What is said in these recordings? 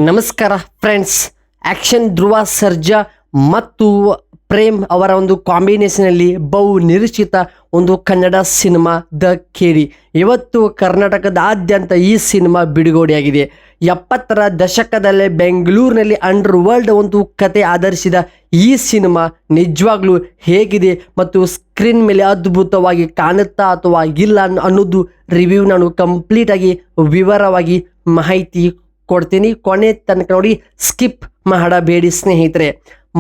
ನಮಸ್ಕಾರ friends. Action Dhruva Sarja ಮತ್ತು ಪ್ರೇಮ್ ಅವರ ಒಂದು ಕಾಂಬಿನೇಷನಲ್ಲಿ ಬಹು ನಿರೀಕ್ಷಿತ ಒಂದು ಕನ್ನಡ ಸಿನಿಮಾ ದ ಕೇಡಿ ಇವತ್ತು ಕರ್ನಾಟಕದಾದ್ಯಂತ ಈ ಸಿನಿಮಾ ಬಿಡುಗಡೆಯಾಗಿದೆ. 70ರ ದಶಕದಲ್ಲೇ ಬೆಂಗಳೂರಿನಲ್ಲಿ ಅಂಡರ್ ವರ್ಲ್ಡ್ ಒಂದು ಕತೆ ಆಧರಿಸಿದ ಈ ಸಿನಿಮಾ ನಿಜವಾಗ್ಲೂ ಹೇಗಿದೆ ಮತ್ತು ಸ್ಕ್ರೀನ್ ಮೇಲೆ ಅದ್ಭುತವಾಗಿ ಕಾಣುತ್ತಾ ಅಥವಾ ಇಲ್ಲ ಅನ್ನೋದು ರಿವ್ಯೂ ನಾನು ಕಂಪ್ಲೀಟಾಗಿ ವಿವರವಾಗಿ ಮಾಹಿತಿ ಕೊಡ್ತೀನಿ. ಕೊನೆ ತನಕ ನೋಡಿ, ಸ್ಕಿಪ್ ಮಾಡಬೇಡಿ ಸ್ನೇಹಿತರೆ.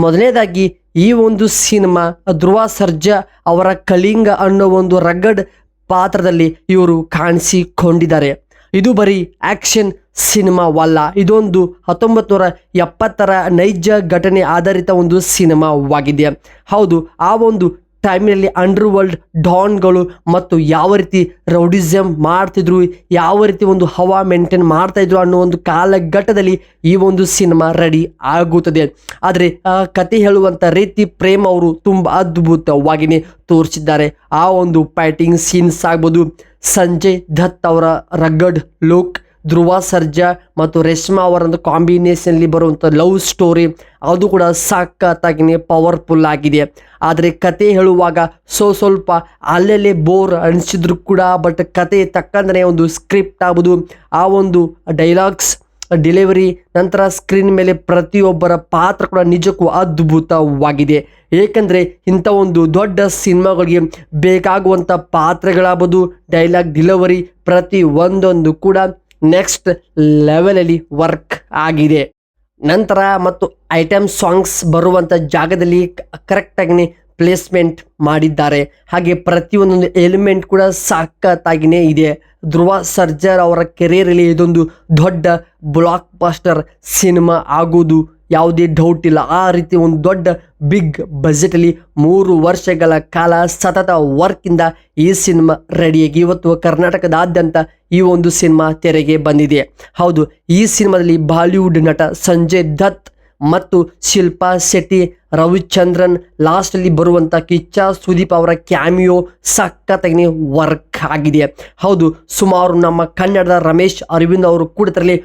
ಮೊದಲನೇದಾಗಿ ಈ ಒಂದು ಸಿನಿಮಾ ಧ್ರುವ ಸರ್ಜಾ ಅವರ ಕಳಿಂಗ ಅನ್ನೋ ಒಂದು ರಗಡ್ ಪಾತ್ರದಲ್ಲಿ ಇವರು ಕಾಣಿಸಿಕೊಂಡಿದ್ದಾರೆ. ಇದು ಬರೀ ಆಕ್ಷನ್ ಸಿನಿಮಾವಲ್ಲ, ಇದೊಂದು 1970ರ ನೈಜ ಘಟನೆ ಆಧಾರಿತ ಒಂದು ಸಿನಿಮಾವಾಗಿದೆ. ಹೌದು, ಆ ಒಂದು ಟೈಮ್ನಲ್ಲಿ ಅಂಡರ್ ವರ್ಲ್ಡ್ ಡಾನ್ಗಳು ಮತ್ತು ಯಾವ ರೀತಿ ರೌಡಿಸಮ್ ಮಾಡ್ತಿದ್ರು, ಯಾವ ರೀತಿ ಒಂದು ಹವಾ ಮೇಂಟೈನ್ ಮಾಡ್ತಾಯಿದ್ರು ಅನ್ನೋ ಒಂದು ಕಾಲಘಟ್ಟದಲ್ಲಿ ಈ ಒಂದು ಸಿನಿಮಾ ರೆಡಿ ಆಗುತ್ತದೆ. ಆದರೆ ಆ ಕತೆ ಹೇಳುವಂಥ ರೀತಿ ಪ್ರೇಮ್ ಅವರು ತುಂಬ ಅದ್ಭುತವಾಗಿಯೇ ತೋರಿಸಿದ್ದಾರೆ. ಆ ಒಂದು ಫೈಟಿಂಗ್ ಸೀನ್ಸ್ ಆಗ್ಬೋದು, ಸಂಜಯ್ ದತ್ ಅವರ ರಗಡ್ ಲುಕ್, ಧ್ರುವ ಸರ್ಜಾ ಮತ್ತು ರೇಷ್ಮಾ ಅವರೊಂದು ಕಾಂಬಿನೇಷನ್ಲಿ ಬರುವಂಥ ಲವ್ ಸ್ಟೋರಿ ಅದು ಕೂಡ ಸಖತ್ತಾಗಿಯೇ ಪವರ್ಫುಲ್ ಆಗಿದೆ. ಆದರೆ ಕತೆ ಹೇಳುವಾಗ ಸ್ವಲ್ಪ ಅಲ್ಲಲ್ಲೇ ಬೋರ್ ಅನಿಸಿದ್ರು ಕೂಡ, ಬಟ್ ಕತೆ ತಕ್ಕಂದರೆ ಒಂದು ಸ್ಕ್ರಿಪ್ಟ್ ಆಗ್ಬೋದು, ಆ ಒಂದು ಡೈಲಾಗ್ಸ್ ಡೆಲಿವರಿ, ನಂತರ ಸ್ಕ್ರೀನ್ ಮೇಲೆ ಪ್ರತಿಯೊಬ್ಬರ ಪಾತ್ರ ಕೂಡ ನಿಜಕ್ಕೂ ಅದ್ಭುತವಾಗಿದೆ. ಏಕೆಂದರೆ ಇಂಥ ಒಂದು ದೊಡ್ಡ ಸಿನಿಮಾಗಳಿಗೆ ಬೇಕಾಗುವಂಥ ಪಾತ್ರಗಳಾಗ್ಬೋದು, ಡೈಲಾಗ್ ಡೆಲಿವರಿ ಪ್ರತಿ ಒಂದೊಂದು ಕೂಡ ನೆಕ್ಸ್ಟ್ ಲೆವೆಲಲ್ಲಿ ವರ್ಕ್ ಆಗಿದೆ. ನಂತರ ಮತ್ತು ಐಟಮ್ ಸಾಂಗ್ಸ್ ಬರುವಂಥ ಜಾಗದಲ್ಲಿ ಕರೆಕ್ಟಾಗಿ ಪ್ಲೇಸ್ಮೆಂಟ್ ಮಾಡಿದ್ದಾರೆ. ಹಾಗೆ ಪ್ರತಿಯೊಂದೊಂದು ಎಲಿಮೆಂಟ್ ಕೂಡ ಸಖತ್ತಾಗಿಯೇ ಇದೆ. ಧ್ರುವ ಸರ್ಜಾ ಅವರ ಕೆರಿಯರಲ್ಲಿ ಇದೊಂದು ದೊಡ್ಡ ಬ್ಲಾಕ್ ಬಾಸ್ಟರ್ ಸಿನಿಮಾ ಆಗೋದು ಯಾವುದೇ ಡೌಟ್ ಇಲ್ಲ. ಆ ರೀತಿ ಒಂದು ದೊಡ್ಡ ಬಿಗ್ ಬಜೆಟಲ್ಲಿ 3 ವರ್ಷಗಳ ಕಾಲ ಸತತ ವರ್ಕಿಂದ ಈ ಸಿನಿಮಾ ರೆಡಿಯಾಗಿ ಇವತ್ತು ಕರ್ನಾಟಕದಾದ್ಯಂತ ಈ ಒಂದು ಸಿನಿಮಾ ತೆರೆಗೆ ಬಂದಿದೆ. ಹೌದು, ಈ ಸಿನಿಮಾದಲ್ಲಿ ಬಾಲಿವುಡ್ ನಟ ಸಂಜಯ್ ದತ್ ಮತ್ತು ಶಿಲ್ಪಾ ಶೆಟ್ಟಿ, ರವಿಚಂದ್ರನ್, ಲಾಸ್ಟಲ್ಲಿ ಬರುವಂಥ ಕಿಚ್ಚ ಸುದೀಪ್ ಅವರ ಕ್ಯಾಮಿಯೋ ಸಖತ್ತಾಗಿ ವರ್ಕ್ ಆಗಿದೆ. ಹೌದು, ಸುಮಾರು ನಮ್ಮ ಕನ್ನಡದ ರಮೇಶ್ ಅರವಿಂದ್ ಅವರು ಕೂಡ ಇದರಲ್ಲಿ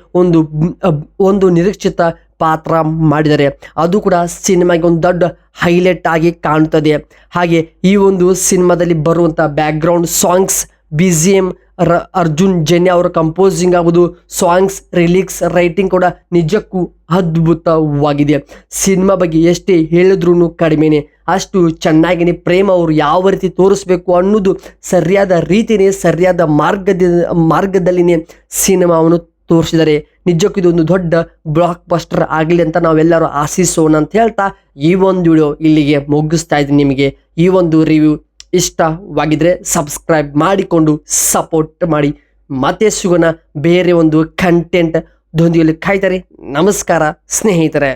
ಒಂದು ನಿರೀಕ್ಷಿತ ಪಾತ್ರ ಮಾಡಿದ್ದಾರೆ. ಅದು ಕೂಡ ಸಿನಿಮಾಗೆ ಒಂದು ದೊಡ್ಡ ಹೈಲೈಟ್ ಆಗಿ ಕಾಣುತ್ತದೆ. ಹಾಗೆ ಈ ಒಂದು ಸಿನಿಮಾದಲ್ಲಿ ಬರುವಂಥ background songs, BGM Arjun Janya ಅವರ ಕಂಪೋಸಿಂಗ್ ಆಗೋದು, ಸಾಂಗ್ಸ್ ರಿಲಿಕ್ಸ್ ರೈಟಿಂಗ್ ಕೂಡ ನಿಜಕ್ಕೂ ಅದ್ಭುತವಾಗಿದೆ. ಸಿನಿಮಾ ಬಗ್ಗೆ ಎಷ್ಟೇ ಹೇಳಿದ್ರೂ ಕಡಿಮೆನೆ, ಅಷ್ಟು ಚೆನ್ನಾಗಿಯೇ ಪ್ರೇಮ್ ಅವರು ಯಾವ ರೀತಿ ತೋರಿಸ್ಬೇಕು ಅನ್ನೋದು ಸರಿಯಾದ ರೀತಿಯೇ ಸರಿಯಾದ ಮಾರ್ಗದಲ್ಲಿನೇ ಸಿನಿಮಾವನ್ನು ತೋರಿಸಿದ್ದಾರೆ. ನಿಜಕ್ಕೂ ಇದೊಂದು ದೊಡ್ಡ ಬ್ಲಾಕ್ ಬಸ್ಟರ್ ಆಗಲಿ ಅಂತ ನಾವೆಲ್ಲರೂ ಆಶಿಸೋಣ ಅಂತ ಹೇಳ್ತಾ ಈ ಒಂದು ವಿಡಿಯೋ ಇಲ್ಲಿಗೆ ಮುಗಿಸ್ತಾ ಇದ್ದೀನಿ. ನಿಮಗೆ ಈ ಒಂದು ರಿವ್ಯೂ ಇಷ್ಟವಾಗಿದ್ದರೆ ಸಬ್ಸ್ಕ್ರೈಬ್ ಮಾಡಿಕೊಂಡು ಸಪೋರ್ಟ್ ಮಾಡಿ. ಮತ್ತೆ ಸಿಗೋಣ ಬೇರೆ ಒಂದು ಕಂಟೆಂಟ್ ದೊಂದಿಗೆ. ಕಾಯ್ತಾರೆ. ನಮಸ್ಕಾರ ಸ್ನೇಹಿತರೆ.